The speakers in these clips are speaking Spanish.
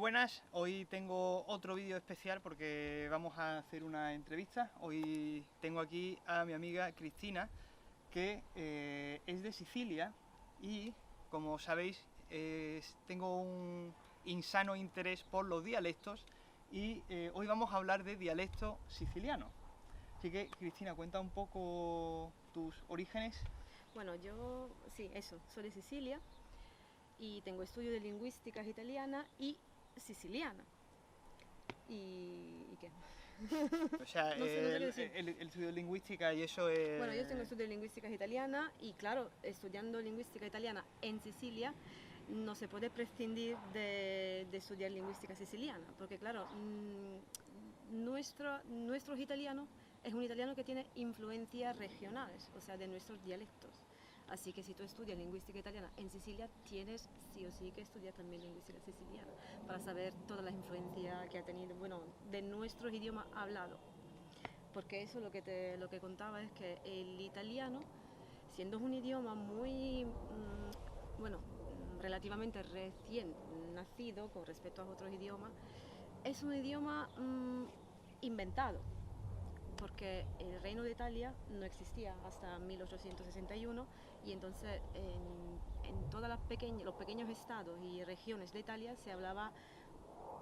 buenas, hoy tengo otro vídeo especial porque vamos a hacer una entrevista. Hoy tengo aquí a mi amiga Cristina, que es de Sicilia y, como sabéis, tengo un insano interés por los dialectos y hoy vamos a hablar de dialecto siciliano. Así que, Cristina, cuenta un poco tus orígenes. Bueno, yo sí, eso, soy de Sicilia y tengo estudio de lingüísticas italiana y siciliana. ¿Y qué? O sea, No sé qué decir. el estudio de lingüística y eso es... Bueno, yo tengo estudio de lingüísticas italiana y claro, estudiando lingüística italiana en Sicilia no se puede prescindir de estudiar lingüística siciliana, porque claro, nuestro italiano es un italiano que tiene influencias regionales, o sea, de nuestros dialectos. Así que si tú estudias lingüística italiana en Sicilia, tienes sí o sí que estudiar también lingüística siciliana para saber todas las influencias que ha tenido, bueno, de nuestros idiomas hablados. Porque eso lo que contaba es que el italiano, siendo un idioma muy, bueno, relativamente recién nacido con respecto a otros idiomas, es un idioma inventado, porque el Reino de Italia no existía hasta 1861 y entonces en todos los pequeños estados y regiones de Italia se hablaba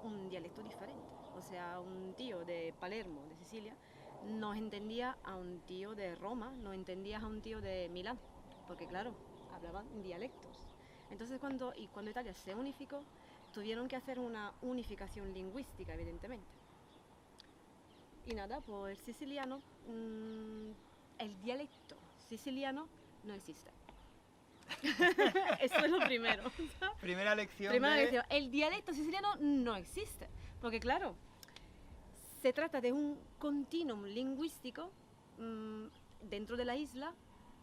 un dialecto diferente. O sea, un tío de Palermo, de Sicilia, no entendía a un tío de Roma, no entendía a un tío de Milán, porque claro, hablaban dialectos. Entonces cuando Italia se unificó, tuvieron que hacer una unificación lingüística, evidentemente. Y nada, pues el siciliano, el dialecto siciliano no existe. Eso es lo primero. Primera lección Primera lección, el dialecto siciliano no existe, porque claro, se trata de un continuum lingüístico dentro de la isla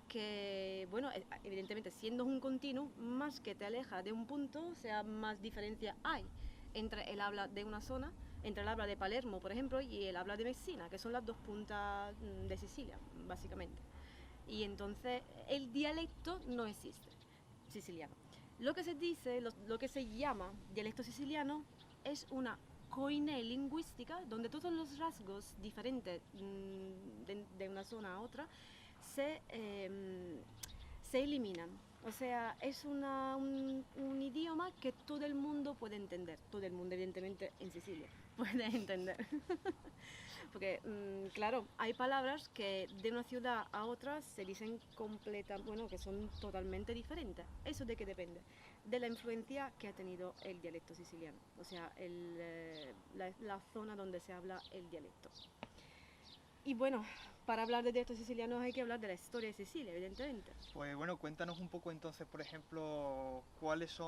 que, bueno, evidentemente siendo un continuum, más que te aleja de un punto, o sea, más diferencia hay entre el habla de una zona, entre el habla de Palermo, por ejemplo, y el habla de Messina, que son las dos puntas de Sicilia, básicamente. Y entonces el dialecto no existe siciliano. Lo que se dice, lo que se llama dialecto siciliano es una coine lingüística donde todos los rasgos diferentes de una zona a otra se eliminan. O sea, es un idioma que todo el mundo puede entender. Todo el mundo, evidentemente, en Sicilia puede entender. Porque, claro, hay palabras que de una ciudad a otra se dicen bueno, que son totalmente diferentes. ¿Eso de qué depende? De la influencia que ha tenido el dialecto siciliano. O sea, la zona donde se habla el dialecto. Y bueno, para hablar de dialectos sicilianos hay que hablar de la historia de Sicilia, evidentemente. Pues bueno, cuéntanos un poco entonces, por ejemplo, cuál es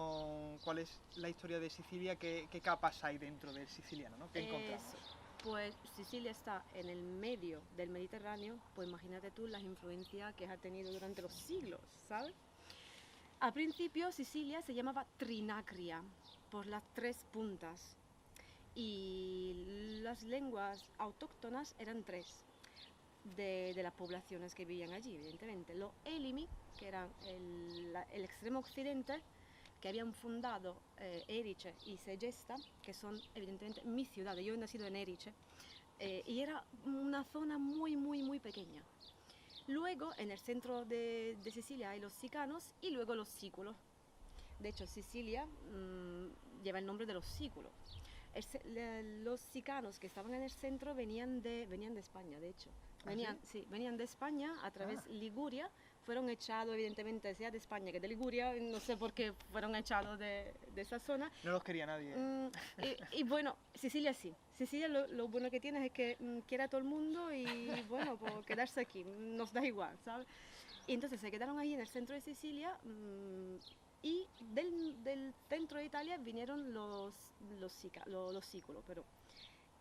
la historia de Sicilia, qué capas hay dentro del siciliano, ¿no? ¿Qué encontramos? Pues Sicilia está en el medio del Mediterráneo, pues imagínate tú las influencias que ha tenido durante los siglos, ¿sabes? Al principio Sicilia se llamaba Trinacria, por las tres puntas, y las lenguas autóctonas eran tres de las poblaciones que vivían allí, evidentemente. Los Elimi, que eran el extremo occidente, que habían fundado Erice y Segesta, que son evidentemente mis ciudades. Yo he nacido en Erice, y era una zona muy, muy, muy pequeña. Luego, en el centro de Sicilia hay los sicanos y luego los sículos. De hecho, Sicilia lleva el nombre de los sículos. Los sicanos que estaban en el centro venían de España, de hecho. Venían de España a través de Liguria, fueron echados evidentemente sea de España que de Liguria, no sé por qué fueron echados de esa zona. No los quería nadie. Y bueno, Sicilia sí. Sicilia lo bueno que tiene es que quiere a todo el mundo y bueno, pues quedarse aquí, nos da igual, ¿sabes? Y entonces se quedaron ahí en el centro de Sicilia y del centro de Italia vinieron los sículos, pero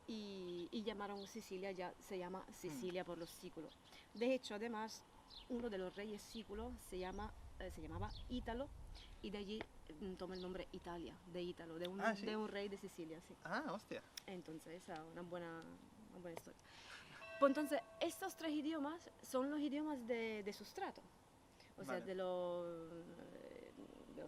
y llamaron Sicilia, ya se llama Sicilia por los sículos. De hecho, además, uno de los reyes sículos se llamaba Ítalo y de allí toma el nombre Italia, de Ítalo, de un rey de Sicilia, sí. Ah, hostia. Entonces, esa es una buena historia. Pues entonces, estos tres idiomas son los idiomas de sustrato, o sea, de los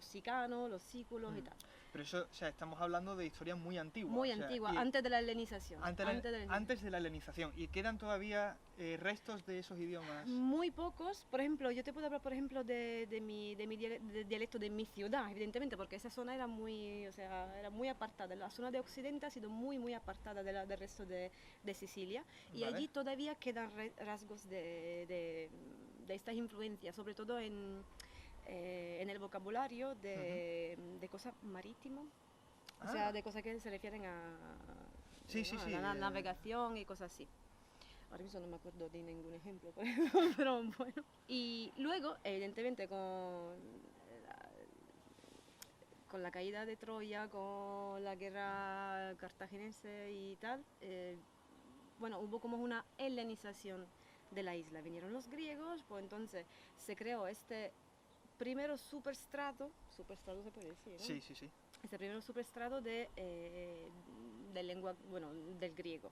sicanos, los sículos y tal. Pero eso, o sea, estamos hablando de historia muy antigua. Muy o sea, antigua, y antes de la helenización. antes de la helenización. ¿Y quedan todavía restos de esos idiomas? Muy pocos. Por ejemplo, yo te puedo hablar, por ejemplo, de mi dialecto de mi ciudad, evidentemente, porque esa zona era muy, o sea, era muy apartada. La zona de Occidente ha sido muy, muy apartada del resto de Sicilia. Y Vale. allí todavía quedan rasgos de estas influencias, sobre todo en el vocabulario de cosas marítimo, o sea, de cosas que se refieren Sí, ¿no? sí, a sí. la navegación y cosas así. Ahora mismo no me acuerdo de ningún ejemplo, pero bueno. Y luego, evidentemente, con la caída de Troya, con la guerra cartaginense y tal, bueno, hubo como una helenización de la isla. Vinieron los griegos, pues entonces se creó este primero superestrato se puede decir, ¿no? Sí, sí, sí. Este primero superestrato de lengua, bueno, del griego,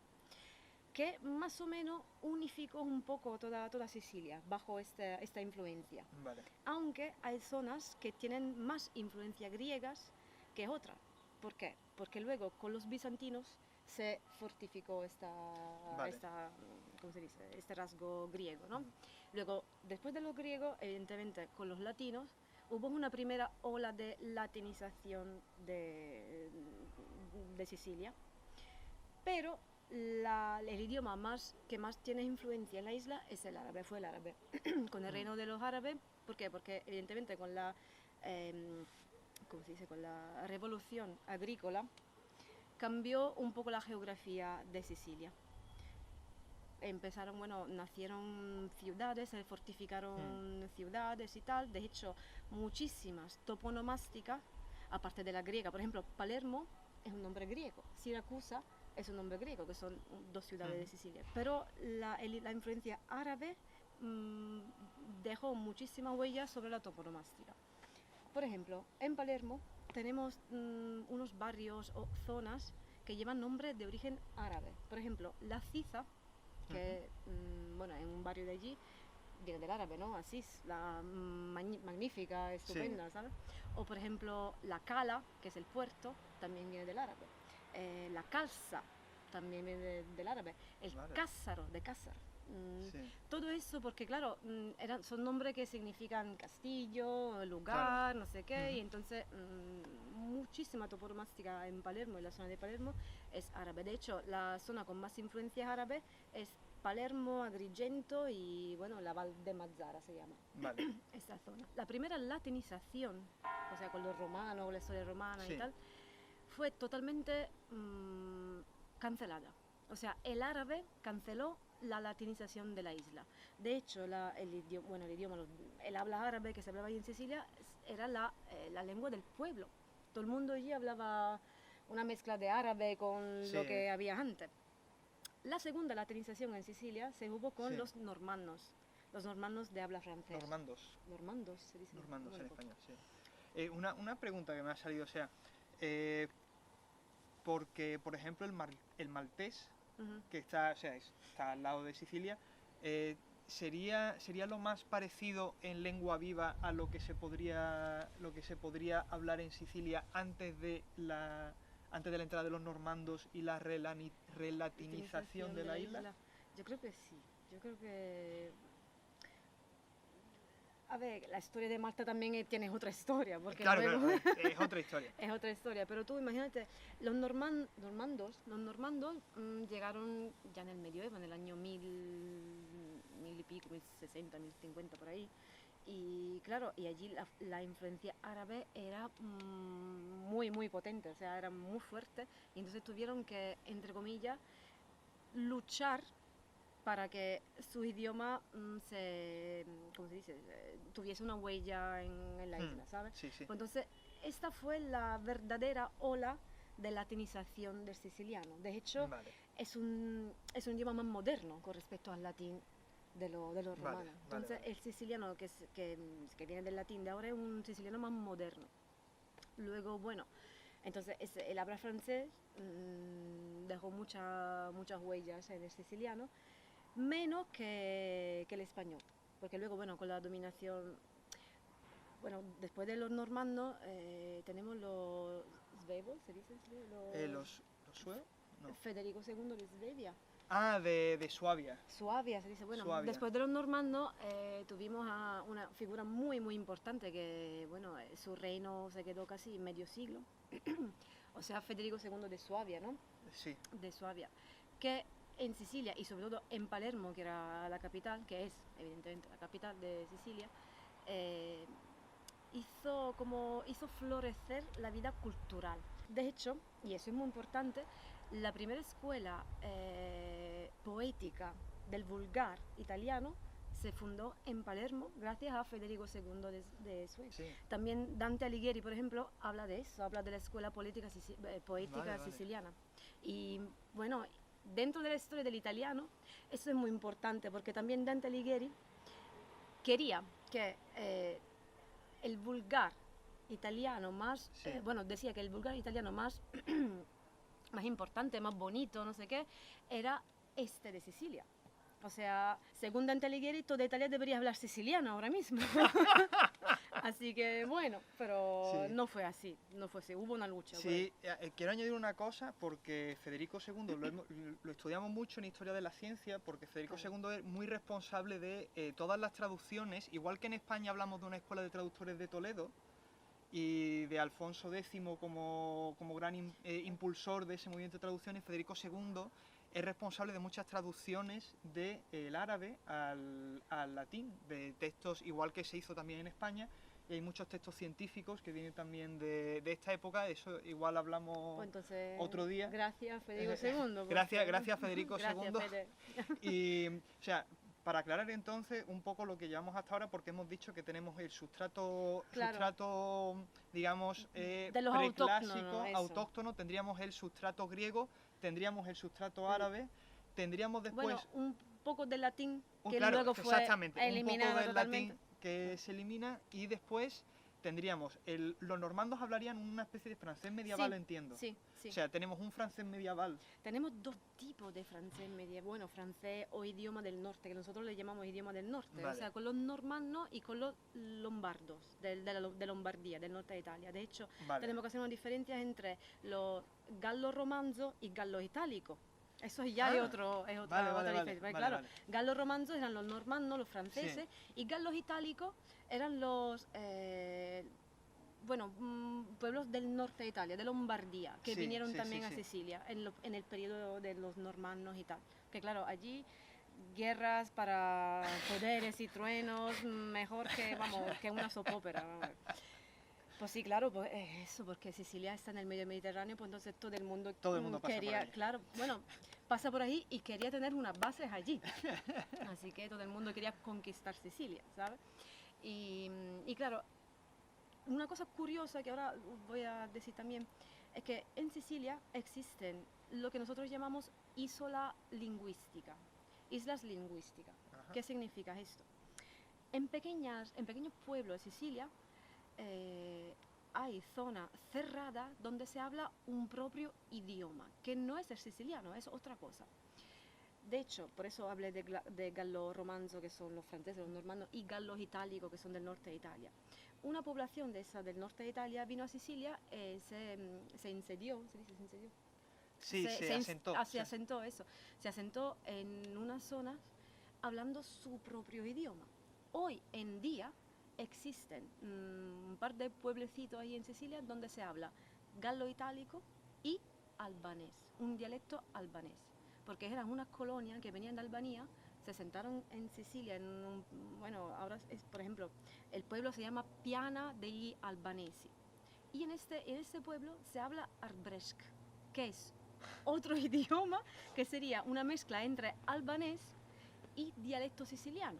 que más o menos unificó un poco toda Sicilia bajo esta influencia. Vale. Aunque hay zonas que tienen más influencias griegas que otras. ¿Por qué? Porque luego con los bizantinos se fortificó Vale. ¿cómo se dice? Este rasgo griego, ¿no? Luego, después de los griegos, evidentemente con los latinos, hubo una primera ola de latinización de Sicilia, pero el idioma que más tiene influencia en la isla es el árabe, fue el árabe. Con el reino de los árabes, ¿por qué? Porque evidentemente con ¿cómo se dice? Con la revolución agrícola cambió un poco la geografía de Sicilia. Empezaron, bueno, nacieron ciudades, se fortificaron ciudades y tal. De hecho, muchísimas toponomásticas, aparte de la griega. Por ejemplo, Palermo es un nombre griego, Siracusa es un nombre griego, que son dos ciudades de Sicilia. Pero la influencia árabe dejó muchísimas huellas sobre la toponomástica. Por ejemplo, en Palermo tenemos unos barrios o zonas que llevan nombres de origen árabe. Por ejemplo, la Ciza, que bueno, en un barrio de allí viene del árabe, ¿no? Asís, la magnífica, estupenda, sí. ¿Sabes? O por ejemplo, la Cala, que es el puerto, también viene del árabe. La Calza también viene del árabe. El Cássaro, de Cásar. Sí. Todo eso porque, claro, son nombres que significan castillo, lugar, claro. No sé qué, y entonces muchísima toponomástica en Palermo, en la zona de Palermo, es árabe. De hecho, la zona con más influencias árabes es Palermo, Agrigento y, bueno, la Val de Mazzara se llama. Vale. Esta zona. La primera latinización, o sea, con los romanos, con la historia romana y tal, fue totalmente cancelada. O sea, el árabe canceló la latinización de la isla. De hecho, el habla árabe que se hablaba ahí en Sicilia era la lengua del pueblo. Todo el mundo allí hablaba una mezcla de árabe con lo que había antes. La segunda latinización en Sicilia se hubo con los normandos de habla francés. Normandos se dice. Normandos en español, sí. Una pregunta que me ha salido, o sea, porque, por ejemplo, el maltés, que está al lado de Sicilia, sería lo más parecido en lengua viva a lo que se podría hablar en Sicilia antes de la entrada de los normandos y la relatinización de la isla. Yo creo que sí. Yo creo que... A ver, la historia de Malta también tiene otra historia. Porque claro, luego... es otra historia. Es otra historia, pero tú imagínate, los normandos llegaron ya en el medioevo, en el año 1000 y pico, 1060, 1050 por ahí. Y claro, y allí la influencia árabe era muy, muy potente, o sea, era muy fuerte. Y entonces tuvieron que, entre comillas, luchar para que su idioma ¿cómo se dice? Tuviese una huella en la isla, ¿sabes? Sí, sí. Entonces, esta fue la verdadera ola de latinización del siciliano. De hecho, es un idioma más moderno con respecto al latín de los romanos. Entonces, el siciliano que viene del latín de ahora es un siciliano más moderno. Luego, bueno, entonces el habla francés dejó muchas huellas en el siciliano, menos que el español, porque luego, bueno, con la dominación, bueno, después de los normandos tenemos los Svevo, ¿se dice Svevo? ¿Los suevos? No. Federico II de Svevia. Ah, de Suabia. Suabia se dice. Bueno, Suabia. después de los normandos tuvimos a una figura muy muy importante que, bueno, su reino se quedó casi medio siglo. O sea, Federico II de Suabia, ¿no? Sí. De Suabia. Que en Sicilia y sobre todo en Palermo, que era la capital, que es evidentemente la capital de Sicilia, hizo florecer la vida cultural. De hecho, y eso es muy importante, la primera escuela poética del vulgar italiano se fundó en Palermo gracias a Federico II de Suecia. Sí. También Dante Alighieri, por ejemplo, habla de eso, habla de la escuela poética siciliana. Y bueno, dentro de la historia del italiano, eso es muy importante porque también Dante Alighieri quería que el vulgar italiano más, Sí. decía que el vulgar italiano más, más importante, más bonito, no sé qué, era este de Sicilia. O sea, según Dante Alighieri, toda Italia debería hablar siciliano ahora mismo. Así que bueno, pero Sí. no fue así, hubo una lucha. Sí, quiero añadir una cosa porque Federico II lo estudiamos mucho en Historia de la Ciencia porque Federico II es muy responsable de todas las traducciones, igual que en España hablamos de una escuela de traductores de Toledo y de Alfonso X como gran impulsor de ese movimiento de traducciones, Federico II es responsable de muchas traducciones del árabe al latín, de textos igual que se hizo también en España. Y hay muchos textos científicos que vienen también de esta época, eso igual hablamos Pues entonces, otro día. Gracias Federico II. Gracias Federico II. Fede. Y, o sea, para aclarar entonces un poco lo que llevamos hasta ahora, porque hemos dicho que tenemos el sustrato, digamos, de los preclásico, autóctono, tendríamos el sustrato griego, tendríamos el sustrato árabe, tendríamos después... Bueno, un poco de latín que claro, luego fue eliminado un poco del totalmente. latín que se elimina y después tendríamos los normandos hablarían una especie de francés medieval, entiendo. Sí. O sea, tenemos un francés medieval. Tenemos dos tipos de francés medieval, bueno, francés o idioma del norte, que nosotros le llamamos idioma del norte, Vale. o sea, con los normandos y con los lombardos, de Lombardía, del norte de Italia. De hecho, tenemos que hacer una diferencia entre los gallo-romanzo y gallo-itálico. Eso ya es otra diferencia. Claro, gallos romanzos eran los normandos, los franceses, y gallos itálicos eran los pueblos del norte de Italia, de Lombardía, que vinieron también a Sicilia en el periodo de los normandos y tal. Que claro, allí guerras para poderes y truenos, mejor que una sopópera. Pues sí, claro, pues eso, porque Sicilia está en el medio Mediterráneo, pues entonces todo el mundo quería, pasa por claro, bueno, pasa por ahí y quería tener unas bases allí. Así que todo el mundo quería conquistar Sicilia, ¿sabes? Y claro, una cosa curiosa que ahora voy a decir también, es que en Sicilia existen lo que nosotros llamamos islas lingüísticas. Ajá. ¿Qué significa esto? En pequeños pueblos de Sicilia, hay zonas cerradas donde se habla un propio idioma, que no es el siciliano, es otra cosa. De hecho, por eso hablé de gallo-romanzo, que son los franceses, los normandos, y gallos itálicos, que son del norte de Italia. Una población de esa del norte de Italia vino a Sicilia, se insedió, ¿se dice se insedió? Sí, se asentó. Se asentó en unas zonas hablando su propio idioma. Hoy en día existen un par de pueblecitos ahí en Sicilia donde se habla gallo itálico y albanés, un dialecto albanés, porque eran unas colonias que venían de Albania, se sentaron en Sicilia, ahora es, por ejemplo, el pueblo se llama Piana degli Albanesi, y en este pueblo se habla arbresk, que es otro idioma que sería una mezcla entre albanés y dialecto siciliano.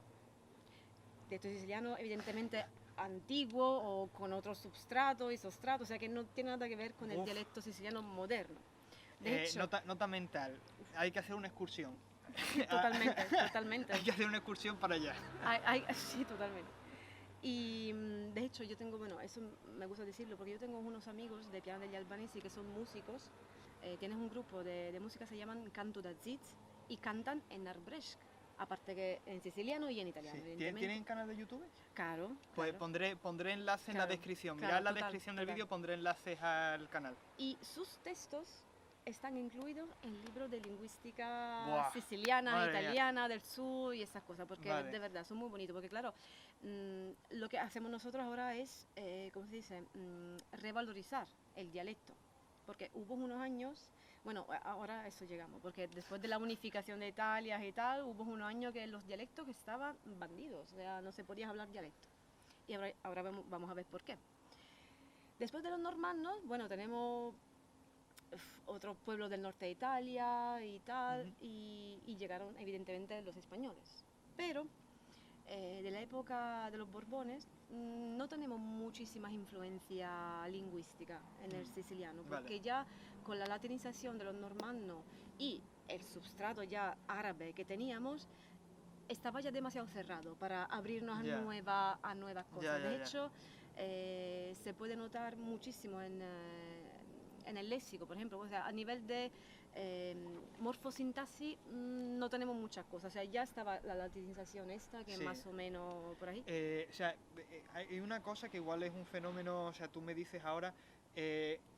Dialecto siciliano evidentemente antiguo o con otro substrato y sostrato, o sea que no tiene nada que ver con el dialecto siciliano moderno. De hecho, nota mental, hay que hacer una excursión. Totalmente. Hay que hacer una excursión para allá. Sí, totalmente. Y de hecho yo tengo, eso me gusta decirlo, porque yo tengo unos amigos de Piana degli Albanesi que son músicos, tienen un grupo de música, se llaman Canto da Ziz, y cantan en arbresk. aparte que en siciliano y en italiano, Sí. evidentemente. ¿Tienen canal de YouTube? Claro, Pues claro. pondré enlace en la Claro, descripción. claro, Mirad la total, descripción del total. vídeo, pondré enlaces al canal. Y sus textos están incluidos en libros de lingüística Buah, siciliana, madre mía. italiana, del sur y esas cosas, porque Vale. de verdad son muy bonitos, porque claro, lo que hacemos nosotros ahora es, ¿cómo se dice?, revalorizar el dialecto, porque hubo unos años, bueno, ahora a eso llegamos, porque después de la unificación de Italia y tal, hubo unos años que los dialectos estaban bandidos, o sea, no se podía hablar dialecto, y ahora vamos a ver por qué. Después de los normandos, bueno, tenemos otros pueblos del norte de Italia y tal, y llegaron evidentemente los españoles. Pero de la época de los Borbones no tenemos muchísimas influencia lingüística en el siciliano, porque ya con la latinización de los normandos y el substrato ya árabe que teníamos, estaba ya demasiado cerrado para abrirnos a nuevas cosas. De hecho, se puede notar muchísimo en el léxico, por ejemplo, o sea, a nivel de morfosintaxis no tenemos muchas cosas, o sea, ya estaba la latinización esta, que más o menos por ahí. O sea, hay una cosa que igual es un fenómeno, o sea, tú me dices ahora,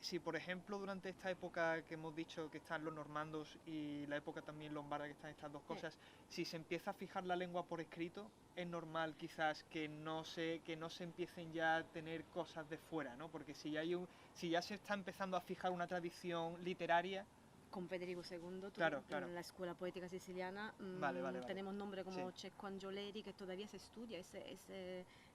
si por ejemplo durante esta época que hemos dicho que están los normandos y la época también lombarda, que están estas dos cosas, si se empieza a fijar la lengua por escrito, es normal quizás que no se empiecen ya a tener cosas de fuera, ¿no? Porque si ya se está empezando a fijar una tradición literaria. Con Federico II, claro. en la escuela poética siciliana, vale. tenemos nombres como Cecco Angioleri, que todavía se estudia,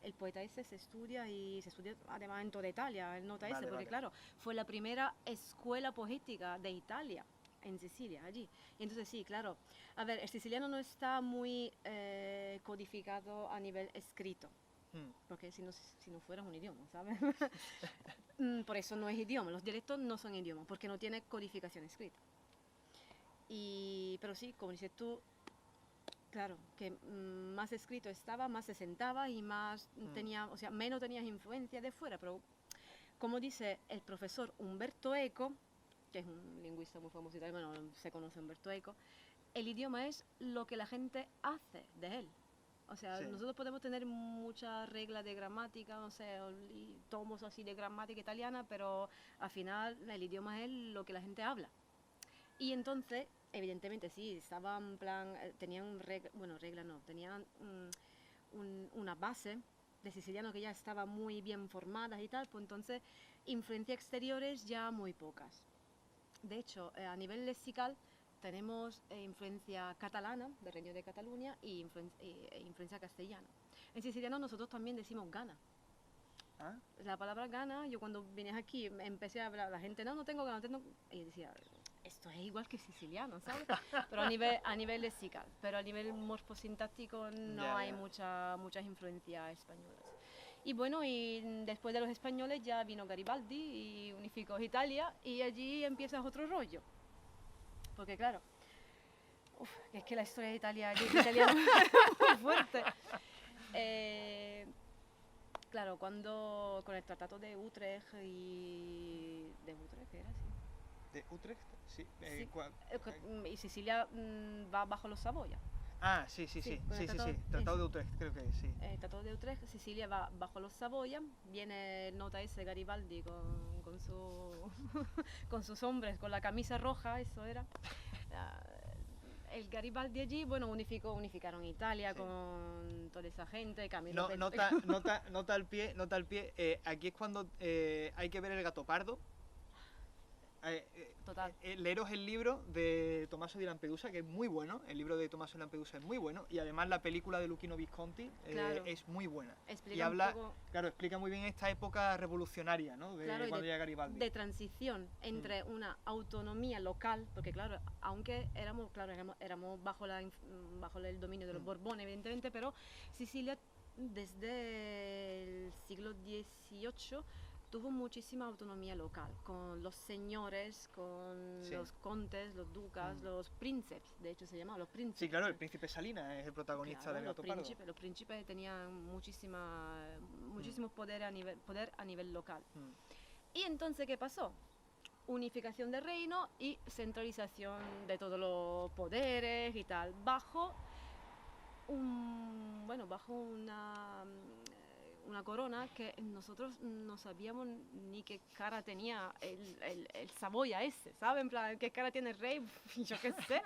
el poeta ese se estudia y se estudia además en toda Italia, el nota ese, porque claro, fue la primera escuela poética de Italia, en Sicilia, allí. Y entonces sí, claro, a ver, el siciliano no está muy codificado a nivel escrito, porque si no fuera un idioma, ¿sabes? Por eso no es idioma, los dialectos no son idiomas, porque no tiene codificación escrita. Pero sí, como dices tú, claro, que más escrito estaba, más se sentaba y más tenía, o sea, menos tenías influencia de fuera, pero como dice el profesor Umberto Eco, que es un lingüista muy famoso italiano, bueno, se conoce Umberto Eco, el idioma es lo que la gente hace de él. O sea, nosotros podemos tener muchas reglas de gramática, no sé, tomos así de gramática italiana, pero al final el idioma es lo que la gente habla. Y entonces, evidentemente sí, estaban en plan, tenían reglas no, tenían una base de siciliano que ya estaba muy bien formada y tal, pues entonces influencias exteriores ya muy pocas. De hecho, a nivel lexical tenemos influencia catalana del Reino de Cataluña y influencia castellana. En siciliano nosotros también decimos gana. ¿Ah? La palabra gana, yo cuando vine aquí empecé a hablar, la gente, no tengo ganas, y yo decía, esto es igual que siciliano, ¿sabes? Pero a nivel lexical, pero a nivel morfosintáctico no hay muchas influencias españolas. Y bueno, y después de los españoles ya vino Garibaldi y unificó Italia y allí empieza otro rollo. Porque claro, es que la historia de Italia es muy fuerte. Claro, cuando con el Tratado de Utrecht ¿de Utrecht era así? ¿De Utrecht? Sí. Y Sicilia va bajo los Saboya. Sí. Tratado de Utrecht, creo que sí. El Tratado de Utrecht, Sicilia va bajo los Saboya, viene nota ese Garibaldi con sus hombres, con la camisa roja, eso era. El Garibaldi allí, bueno, unificaron Italia con toda esa gente. Camilo nota al pie. Aquí es cuando hay que ver El gato pardo. Total. Leeros el libro de Tommaso di Lampedusa, que es muy bueno. El libro de Tommaso di Lampedusa es muy bueno. Y además la película de Luchino Visconti es muy buena. Explica muy bien esta época revolucionaria, ¿no? Cuando llega Garibaldi. De transición entre una autonomía local, porque claro, aunque éramos bajo el dominio de los Borbones, evidentemente, pero Sicilia desde el siglo XVIII tuvo muchísima autonomía local, con los señores, con los contes, los ducas, los príncipes, de hecho se llamaban los príncipes. Sí, claro, el príncipe Salinas es el protagonista del Gato Pardo. Los príncipes tenían muchísimos poder a nivel local. Y entonces, ¿qué pasó? Unificación del reino y centralización de todos los poderes y tal, bajo bueno, bajo una corona que nosotros no sabíamos ni qué cara tenía el Saboya ese, ¿saben? En plan, qué cara tiene el rey, yo qué sé.